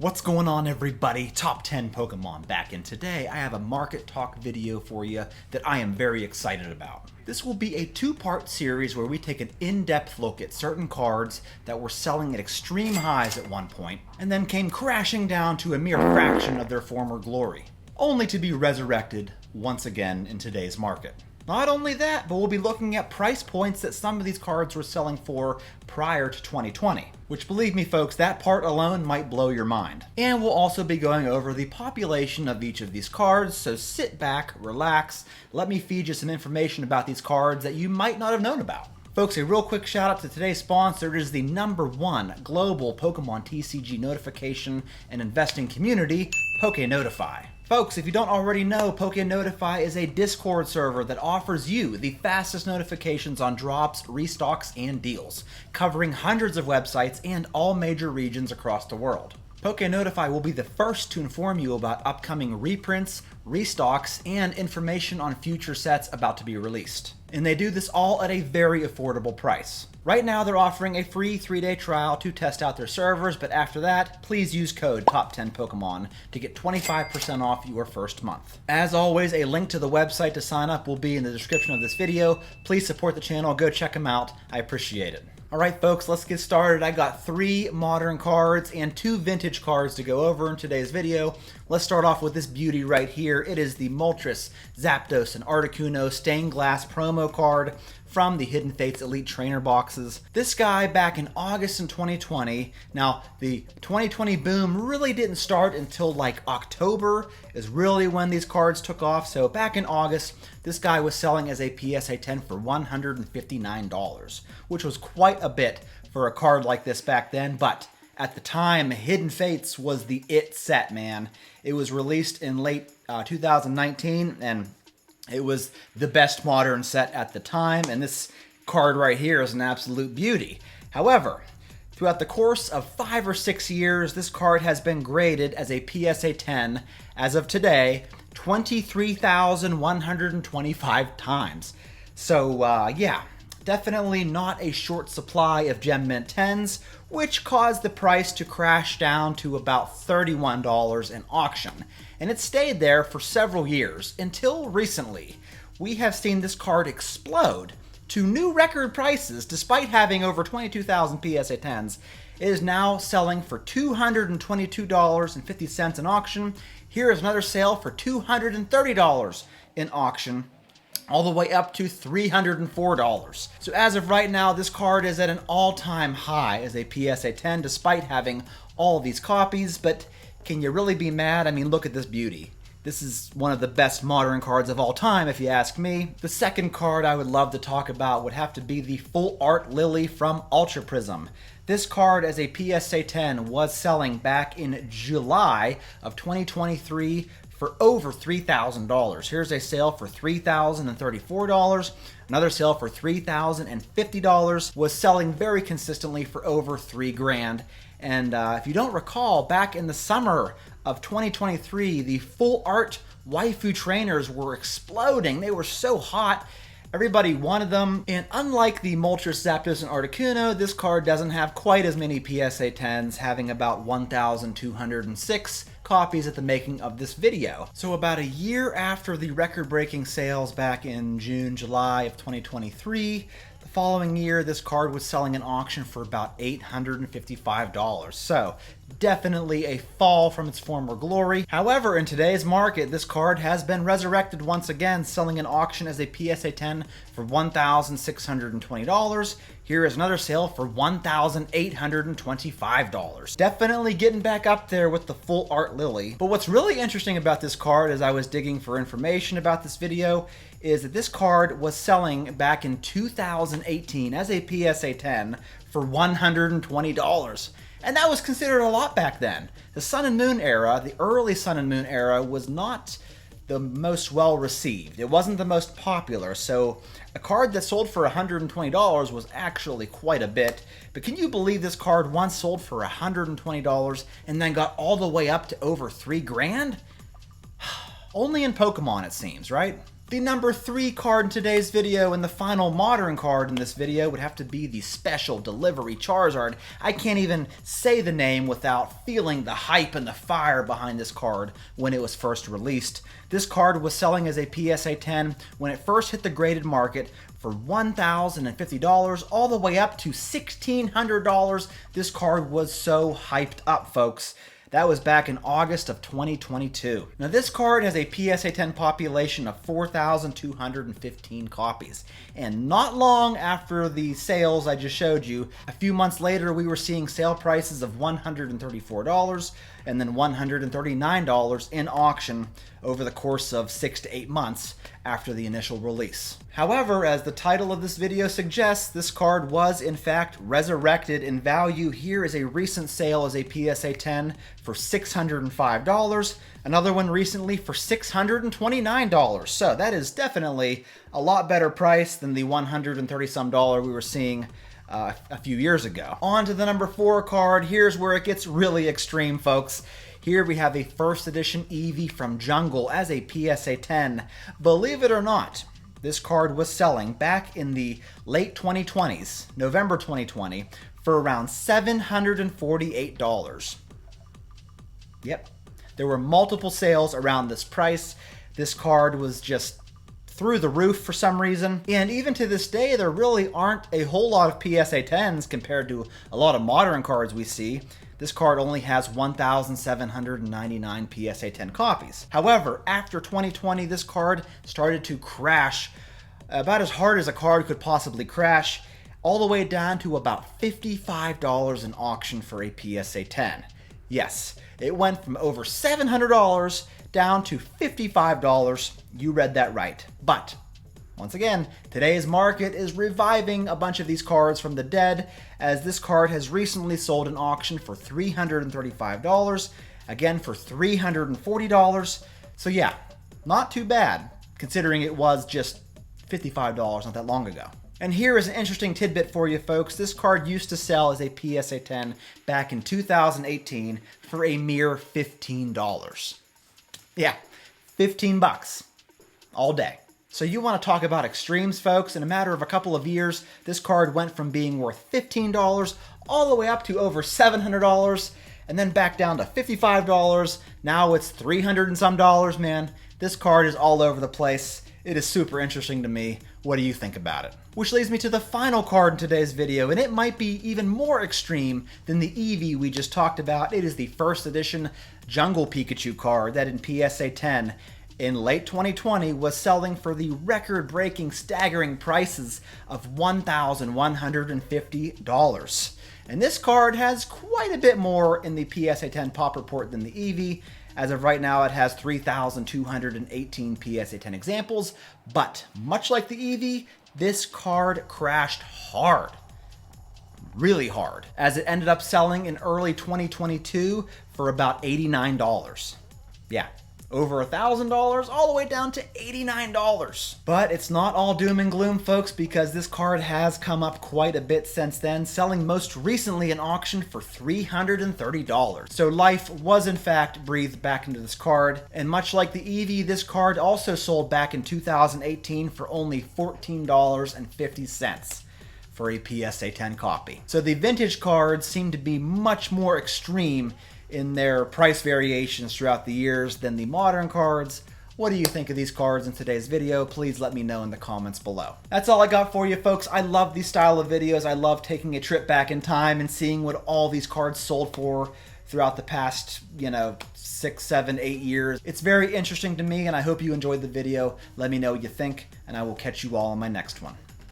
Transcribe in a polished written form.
What's going on, everybody? Top 10 Pokemon back, and today I have a market talk video for you that I am very excited about. This will be a two-part series where we take an in-depth look at certain cards that were selling at extreme highs at one point, and then came crashing down to a mere fraction of their former glory, only to be resurrected once again in today's market. Not only that, but we'll be looking at price points that some of these cards were selling for prior to 2020. Which, believe me folks, that part alone might blow your mind. And we'll also be going over the population of each of these cards, so sit back, relax, let me feed you some information about these cards that you might not have known about. Folks, a real quick shout out to today's sponsor. It is the #1 global Pokemon TCG notification and investing community, PokeNotify. Folks, if you don't already know, PokeNotify is a Discord server that offers you the fastest notifications on drops, restocks, and deals, covering hundreds of websites and all major regions across the world. PokeNotify will be the first to inform you about upcoming reprints, restocks, and information on future sets about to be released. And they do this all at a very affordable price. Right now they're offering a free 3-day trial to test out their servers, but after that, please use code TOP10Pokemon to get 25% off your first month. As always, a link to the website to sign up will be in the description of this video. Please support the channel, go check them out, I appreciate it. Alright folks, let's get started. I got 3 modern cards and 2 vintage cards to go over in today's video. Let's start off with this beauty right here. It is the Moltres, Zapdos, and Articuno stained glass promo card from the Hidden Fates Elite Trainer boxes. This guy back in August in 2020. Now, the 2020 boom really didn't start until like October is really when these cards took off. So back in August, this guy was selling as a PSA 10 for $159, which was quite a bit for a card like this back then, but at the time, Hidden Fates was the it set, man. It was released in late 2019, and it was the best modern set at the time, and this card right here is an absolute beauty. However, throughout the course of 5 or 6 years, this card has been graded as a PSA 10, as of today, 23,125 times. So, yeah, definitely not a short supply of Gem Mint 10s, which caused the price to crash down to about $31 in auction. And it stayed there for several years, until recently. We have seen this card explode to new record prices. Despite having over 22,000 PSA 10s, it is now selling for $222.50 in auction. Here is another sale for $230 in auction, all the way up to $304. So as of right now, this card is at an all-time high as a PSA 10, despite having all these copies. But can you really be mad? I mean, look at this beauty. This is one of the best modern cards of all time, if you ask me. The second card I would love to talk about would have to be the full Art Lillie from Ultra Prism. This card as a PSA 10 was selling back in July of 2023 for over $3,000. Here's a sale for $3,034. Another sale for $3,050, was selling very consistently for over $3 grand. And if you don't recall, back in the summer of 2023, the full art waifu trainers were exploding. They were so hot. Everybody wanted them, and unlike the Moltres, Zapdos, and Articuno, this card doesn't have quite as many PSA 10s, having about 1,206 copies at the making of this video. So about a year after the record-breaking sales back in June, July of 2023, the following year, this card was selling in auction for about $855. So definitely a fall from its former glory. However, in today's market, this card has been resurrected once again, selling in auction as a PSA 10 for $1,620. Here is another sale for $1,825. Definitely getting back up there with the full Art Lillie. But what's really interesting about this card, as I was digging for information about this video, is that this card was selling back in 2018 as a PSA 10 for $120. And that was considered a lot back then. The Sun and Moon era, the early Sun and Moon era, was not the most well received. It wasn't the most popular, so a card that sold for $120 was actually quite a bit. But can you believe this card once sold for $120 and then got all the way up to over $3 grand? Only in Pokemon, it seems, right? The number 3 card in today's video and the final modern card in this video would have to be the Special Delivery Charizard. I can't even say the name without feeling the hype and the fire behind this card when it was first released. This card was selling as a PSA 10 when it first hit the graded market for $1,050 all the way up to $1,600. This card was so hyped up, folks. That was back in August of 2022. Now this card has a PSA 10 population of 4,215 copies. And not long after the sales I just showed you, a few months later we were seeing sale prices of $134 and then $139 in auction over the course of 6 to 8 months after the initial release. However, as the title of this video suggests, this card was in fact resurrected in value. Here is a recent sale as a PSA 10 for $605, another one recently for $629. So that is definitely a lot better price than the $130 some we were seeing a few years ago. On to the number 4 card. Here's where it gets really extreme, folks. Here we have a first edition Eevee from Jungle as a PSA 10. Believe it or not, this card was selling back in the late 2020s, November 2020, for around $748. Yep, there were multiple sales around this price. This card was just through the roof for some reason. And even to this day, there really aren't a whole lot of PSA 10s compared to a lot of modern cards we see. This card only has 1,799 PSA 10 copies. However, after 2020, this card started to crash about as hard as a card could possibly crash, all the way down to about $55 in auction for a PSA 10. Yes, it went from over $700 down to $55. You read that right. But once again, today's market is reviving a bunch of these cards from the dead, as this card has recently sold in auction for $335, again for $340. So yeah, not too bad, considering it was just $55 not that long ago. And here is an interesting tidbit for you folks. This card used to sell as a PSA 10 back in 2018 for a mere $15. Yeah, 15 bucks all day. So you want to talk about extremes, folks. In a matter of a couple of years, this card went from being worth $15 all the way up to over $700 and then back down to $55. Now it's $300 and some, man. This card is all over the place. It is super interesting to me. What do you think about it? Which leads me to the final card in today's video, and it might be even more extreme than the Eevee we just talked about. It is the first edition Jungle Pikachu card that in PSA 10 in late 2020 was selling for the record-breaking, staggering prices of $1,150. And this card has quite a bit more in the PSA 10 pop report than the Eevee. As of right now, it has 3,218 PSA 10 examples, but much like the Eevee, this card crashed hard. Really hard, as it ended up selling in early 2022 for about $89. Yeah, over $1,000 all the way down to $89. But it's not all doom and gloom, folks, because this card has come up quite a bit since then, selling most recently in auction for $330. So life was in fact breathed back into this card, and much like the Eevee, this card also sold back in 2018 for only $14.50 for a PSA 10 copy. So the vintage cards seem to be much more extreme in their price variations throughout the years than the modern cards. What do you think of these cards in today's video? Please let me know in the comments below. That's all I got for you, folks. I love these style of videos. I love taking a trip back in time and seeing what all these cards sold for throughout the past, 6, 7, 8 years. It's very interesting to me, and I hope you enjoyed the video. Let me know what you think, and I will catch you all in my next one.